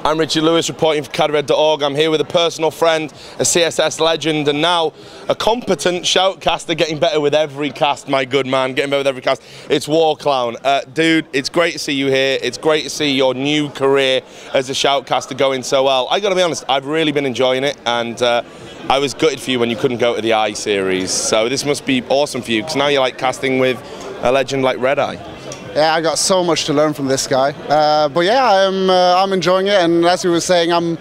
I'm Richard Lewis, reporting for cadred.org. I'm here with a personal friend, a CSS legend, and now a competent shoutcaster, getting better with every cast, my good man, getting better with every cast. It's Warclown. Dude, it's great to see you here. It's great to see your new career as a shoutcaster going so well. I gotta be honest, I've really been enjoying it, and I was gutted for you when you couldn't go to the Eye series. So this must be awesome for you, because now you're like casting with a legend like Red Eye. Yeah, I got so much to learn from this guy. But yeah, I'm enjoying it, and as you were saying, I'm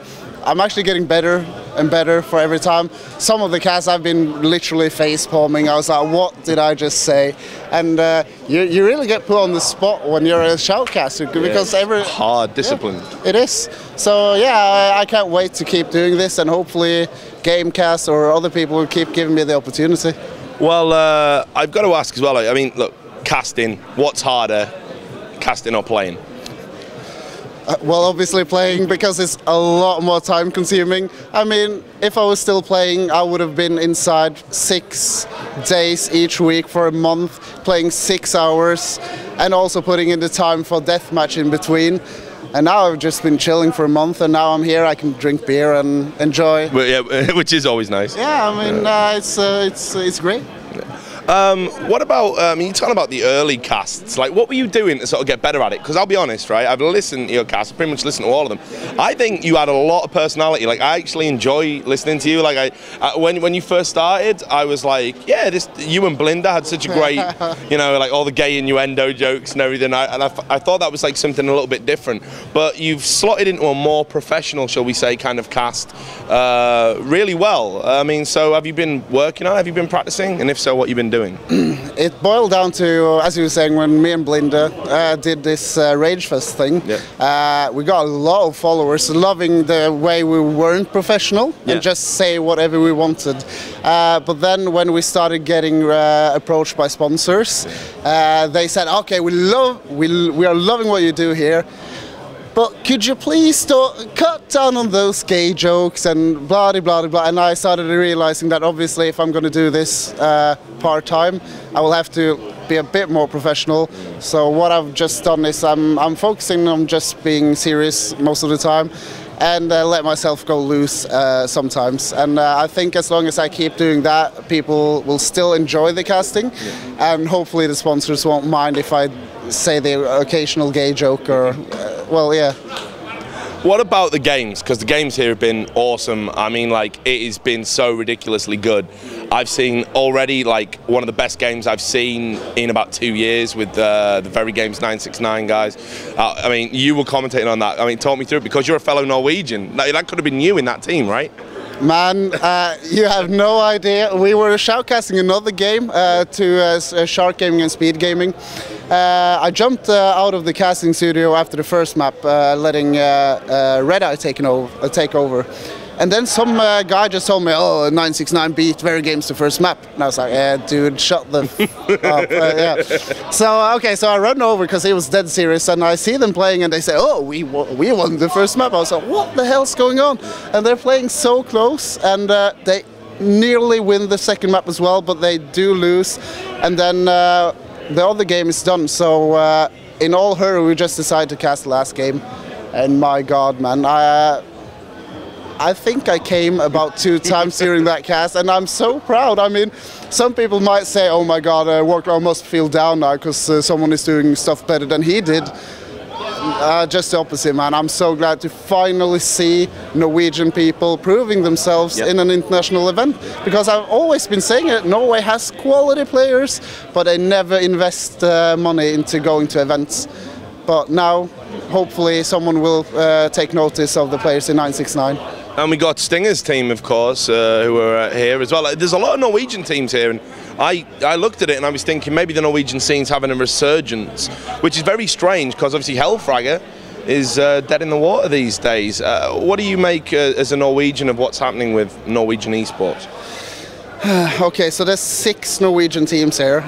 actually getting better and better for every time. Some of the casts I've been literally face palming. I was like, what did I just say? And you really get put on the spot when you're a shoutcaster, because hard discipline. Yeah, it is. So yeah, I can't wait to keep doing this, and hopefully Gamecast or other people will keep giving me the opportunity. Well, I've got to ask as well. I mean, look. Casting, what's harder, casting or playing? Well, obviously playing, because it's a lot more time consuming. I mean, if I was still playing, I would have been inside 6 days each week for a month, playing 6 hours, and also putting in the time for deathmatch in between. And now I've just been chilling for a month, and now I'm here. I can drink beer and enjoy. Well, yeah, which is always nice. Yeah, I mean, it's great. What about, you talking about the early casts, like what were you doing to sort of get better at it? Because I'll be honest, right, I've listened to your casts, pretty much listened to all of them. I think you had a lot of personality. Like, I actually enjoy listening to you. Like, when you first started, I was like, yeah, you and Blinda had such a great, you know, like all the gay innuendo jokes and everything, and I thought that was like something a little bit different. But you've slotted into a more professional, shall we say, kind of cast really well. I mean, so have you been working on it? Have you been practicing? And if so, what you've been doing? It boiled down to, as you were saying, when me and Blinda did this Rage Fest thing, we got a lot of followers loving the way we weren't professional and just say whatever we wanted. But then when we started getting approached by sponsors, they said, okay, we are loving what you do here, but could you please cut down on those gay jokes and blah, blah, blah, blah. And I started realizing that obviously if I'm going to do this part-time, I will have to be a bit more professional. So what I've just done is I'm focusing on just being serious most of the time, and let myself go loose sometimes. And I think as long as I keep doing that, people will still enjoy the casting, and hopefully the sponsors won't mind if I say the occasional gay joke or, well, yeah. What about the games? Because the games here have been awesome. I mean, like, it has been so ridiculously good. I've seen already, like, one of the best games I've seen in about 2 years with the Very Games 969 guys. I mean, you were commentating on that. I mean, talk me through it, because you're a fellow Norwegian. That could have been you in that team, right? Man, you have no idea. We were shoutcasting another game to Shark Gaming and Speed Gaming. I jumped out of the casting studio after the first map, letting Red Eye take over. And then some guy just told me, oh, 969 beat Very Games the first map. And I was like, yeah, dude, shut the f up. Yeah. So, okay, so I run over because he was dead serious, and I see them playing, and they say, oh, we won the first map. I was like, what the hell's going on? And they're playing so close, and they nearly win the second map as well, but they do lose. And then the other game is done. So in all hurry, we just decided to cast the last game. And my God, man, I think I came about 2 times during that cast, and I'm so proud. I mean, some people might say, oh my God, Warclown must feel down now because someone is doing stuff better than he did. Just the opposite, man. I'm so glad to finally see Norwegian people proving themselves in an international event, because I've always been saying it, Norway has quality players, but they never invest money into going to events. But now, hopefully, someone will take notice of the players in 969. And we got Stinger's team, of course, who are here as well. There's a lot of Norwegian teams here, and I looked at it and I was thinking maybe the Norwegian scene's having a resurgence, which is very strange because obviously Hellfragger is dead in the water these days. What do you make as a Norwegian of what's happening with Norwegian esports? Okay, so there's 6 Norwegian teams here.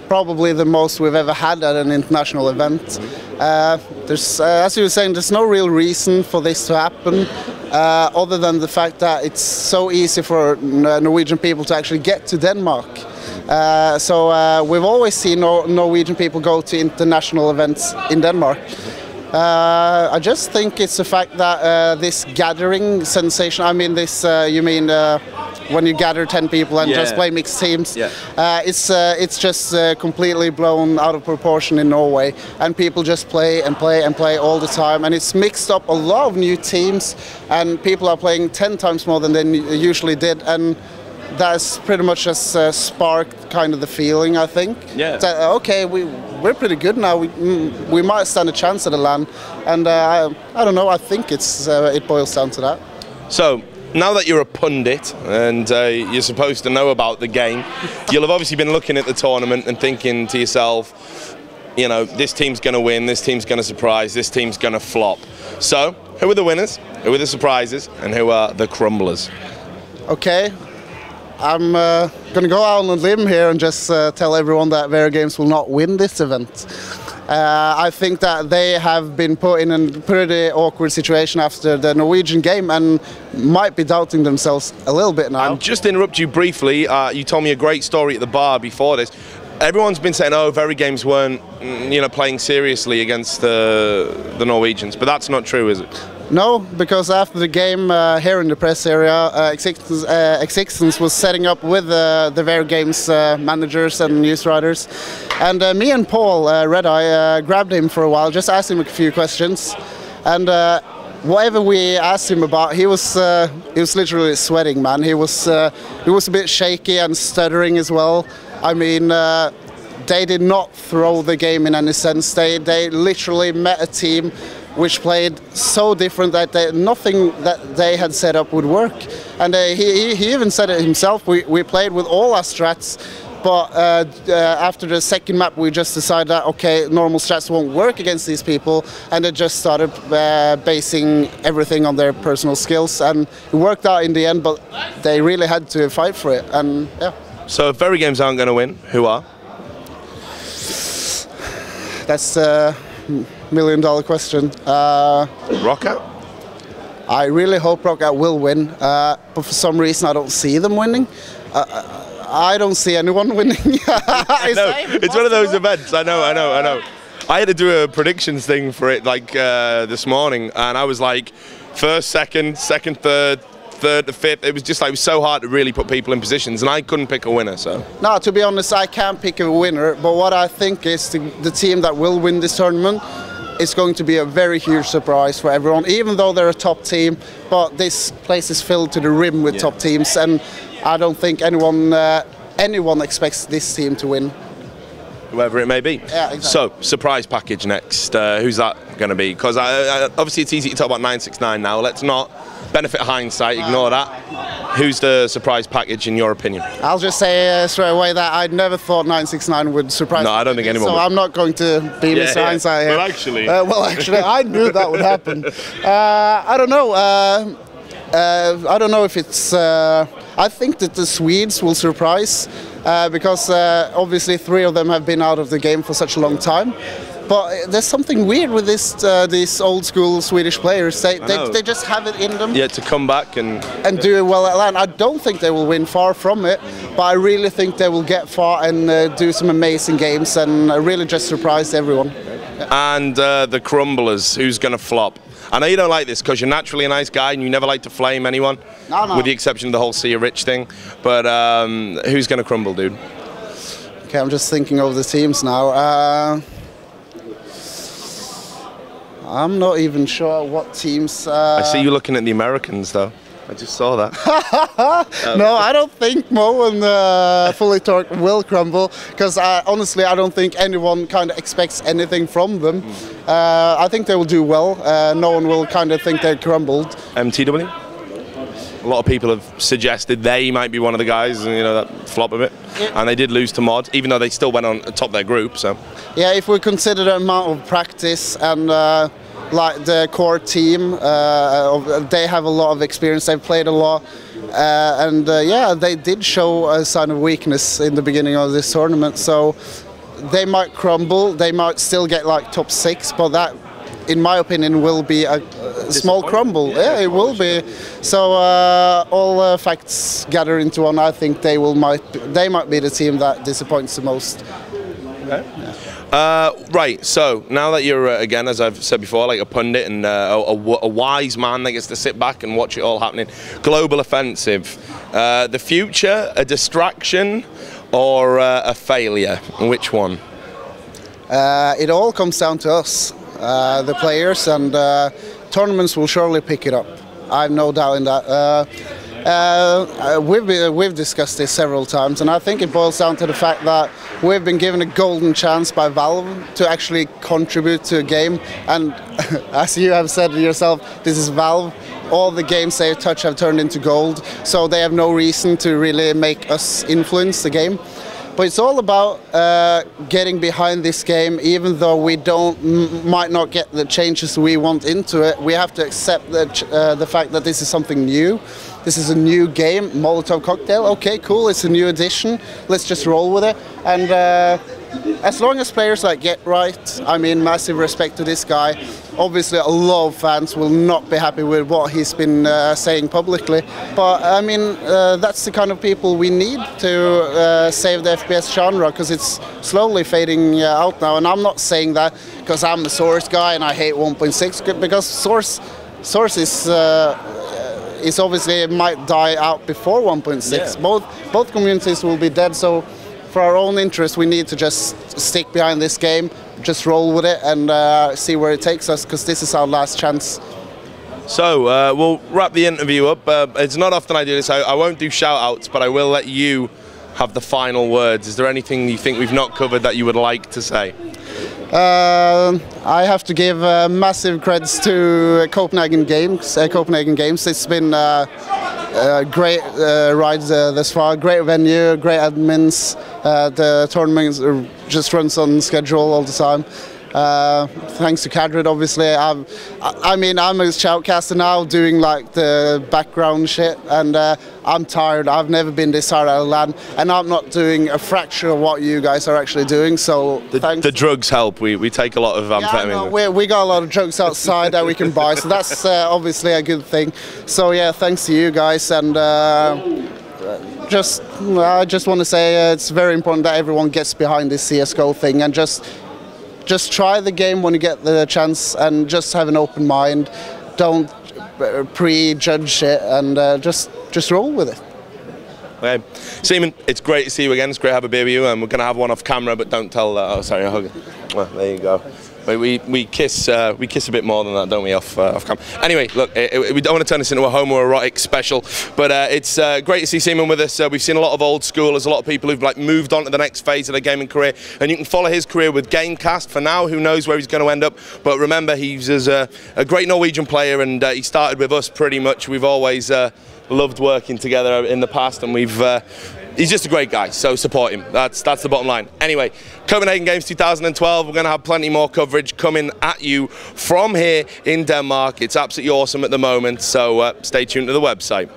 Probably the most we've ever had at an international event. There's, as you were saying, there's no real reason for this to happen, other than the fact that it's so easy for Norwegian people to actually get to Denmark. So we've always seen Norwegian people go to international events in Denmark. I just think it's the fact that this gathering sensation, I mean this, you mean when you gather 10 people and just play mixed teams, it's just completely blown out of proportion in Norway, and people just play and play and play all the time, and it's mixed up a lot of new teams, and people are playing 10 times more than they usually did, and that's pretty much just sparked kind of the feeling, I think. Yeah. That, okay, we're pretty good now. We might stand a chance at the LAN, and I don't know. I think it boils down to that. So now that you're a pundit and you're supposed to know about the game, you'll have obviously been looking at the tournament and thinking to yourself, you know, this team's going to win, this team's going to surprise, this team's going to flop. So who are the winners? Who are the surprises? And who are the crumblers? Okay. I'm going to go out on a limb here and just tell everyone that Vera Games will not win this event. I think that they have been put in a pretty awkward situation after the Norwegian game and might be doubting themselves a little bit now. I'll just interrupt you briefly. You told me a great story at the bar before this. Everyone's been saying, oh, Vera Games weren't, you know, playing seriously against the Norwegians, but that's not true, is it? No, because after the game here in the press area, Existence was setting up with the Vera Games managers and news writers, and me and Paul Red Eye grabbed him for a while, just asked him a few questions, and whatever we asked him about, he was literally sweating, man. He was a bit shaky and stuttering as well. I mean, they did not throw the game in any sense. They literally met a team which played so different that nothing that they had set up would work. And he even said it himself, we played with all our strats, but after the second map we just decided that, okay, normal strats won't work against these people, and they just started basing everything on their personal skills, and it worked out in the end, but they really had to fight for it, and yeah. So if Vera Games aren't going to win, who are? That's $1 million question. Rockout? I really hope Rockout will win, but for some reason I don't see them winning. I don't see anyone winning. It's one of those events. I know. I had to do a predictions thing for it like this morning, and I was like first, second, third to fifth. It was just like, it was so hard to really put people in positions, and I couldn't pick a winner. So no, to be honest, I can't pick a winner, but what I think is the team that will win this tournament is going to be a very huge surprise for everyone, even though they're a top team, but this place is filled to the rim with top teams, and I don't think anyone expects this team to win. Whoever it may be. Yeah, exactly. So, surprise package next. Who's that going to be? Because obviously it's easy to talk about 969 now. Let's not benefit hindsight, ignore that. Who's the surprise package in your opinion? I'll just say straight away that I never thought 969 would surprise me. No, I don't think anyone would. So I'm not going to be Mr. Hindsight here. Well, actually, I knew that would happen. I don't know. I don't know if it's... I think that the Swedes will surprise because obviously 3 of them have been out of the game for such a long time. But there's something weird with these old school Swedish players. They just have it in them. Yeah, to come back and do it well at LAN. I don't think they will win, far from it, but I really think they will get far and do some amazing games and really just surprise everyone. Yeah. And the crumblers, who's going to flop? I know you don't like this because you're naturally a nice guy and you never like to flame anyone, with the exception of the whole See a Rich thing. But who's going to crumble, dude? Okay, I'm just thinking of the teams now. I'm not even sure what teams... I see you looking at the Americans, though. I just saw that. No, I don't think Mo and Fully Torque will crumble, because honestly I don't think anyone kind of expects anything from them. I think they will do well. No one will kind of think they crumbled. MTW? A lot of people have suggested they might be one of the guys, you know, that flop a bit. Yeah. And they did lose to Mod, even though they still went on top their group. So yeah, if we consider the amount of practice and like the core team, they have a lot of experience. They've played a lot, and yeah, they did show a sign of weakness in the beginning of this tournament. So they might crumble. They might still get like top 6, but that, in my opinion, will be a small crumble. Yeah, it will be. So all facts gather into one. I think they might be the team that disappoints the most. Okay. Yeah. Right, so now that you're, again, as I've said before, like a pundit and a wise man that gets to sit back and watch it all happening, global offensive, the future, a distraction or a failure? Which one? It all comes down to us, the players, and tournaments will surely pick it up. I have no doubt in that. We've discussed this several times, and I think it boils down to the fact that we've been given a golden chance by Valve to actually contribute to a game, and as you have said yourself, this is Valve. All the games they touch have turned into gold, so they have no reason to really make us influence the game. But it's all about getting behind this game, even though we might not get the changes we want into it. We have to accept that, the fact that this is something new. This is a new game, Molotov Cocktail. Okay, cool, it's a new addition. Let's just roll with it. And as long as players get right, I mean, massive respect to this guy. Obviously, a lot of fans will not be happy with what he's been saying publicly. But I mean, that's the kind of people we need to save the FPS genre, because it's slowly fading out now. And I'm not saying that because I'm a Source guy and I hate 1.6, because Source is obviously, it might die out before 1.6. Yeah. Both communities will be dead, so for our own interest we need to just stick behind this game, just roll with it and see where it takes us, because this is our last chance. So we'll wrap the interview up. It's not often I do this. I won't do shout outs, but I will let you have the final words. Is there anything you think we've not covered that you would like to say? I have to give massive creds to Copenhagen Games. It's been great rides thus far, great venue, great admins. The tournament just runs on schedule all the time. Thanks to Kadrid, obviously. I mean, I'm a shoutcaster now, doing the background shit, and I'm tired. I've never been this hard out of LAN, and I'm not doing a fraction of what you guys are actually doing. So thanks. The drugs help. We take a lot of amphetamine. Yeah, we got a lot of drugs outside that we can buy, so that's obviously a good thing. So yeah, thanks to you guys, and I just want to say it's very important that everyone gets behind this CS:GO thing, and just try the game when you get the chance, and just have an open mind. Don't prejudge it, and just roll with it. Okay. Simen, it's great to see you again. It's great to have a beer with you, and we're going to have one off camera, but don't tell that. Oh, sorry, I'll hug it. Well, there you go. We kiss a bit more than that, don't we, off camera? Anyway, look, we don't want to turn this into a homoerotic special, but it's great to see Simen with us. We've seen a lot of old schoolers, a lot of people who've moved on to the next phase of their gaming career, and you can follow his career with Gamecast. For now, who knows where he's going to end up? But remember, he's a great Norwegian player, and he started with us pretty much. We've always loved working together in the past, and he's just a great guy, so support him. That's the bottom line. Anyway, Copenhagen Games 2012, we're going to have plenty more coverage coming at you from here in Denmark. It's absolutely awesome at the moment, so stay tuned to the website.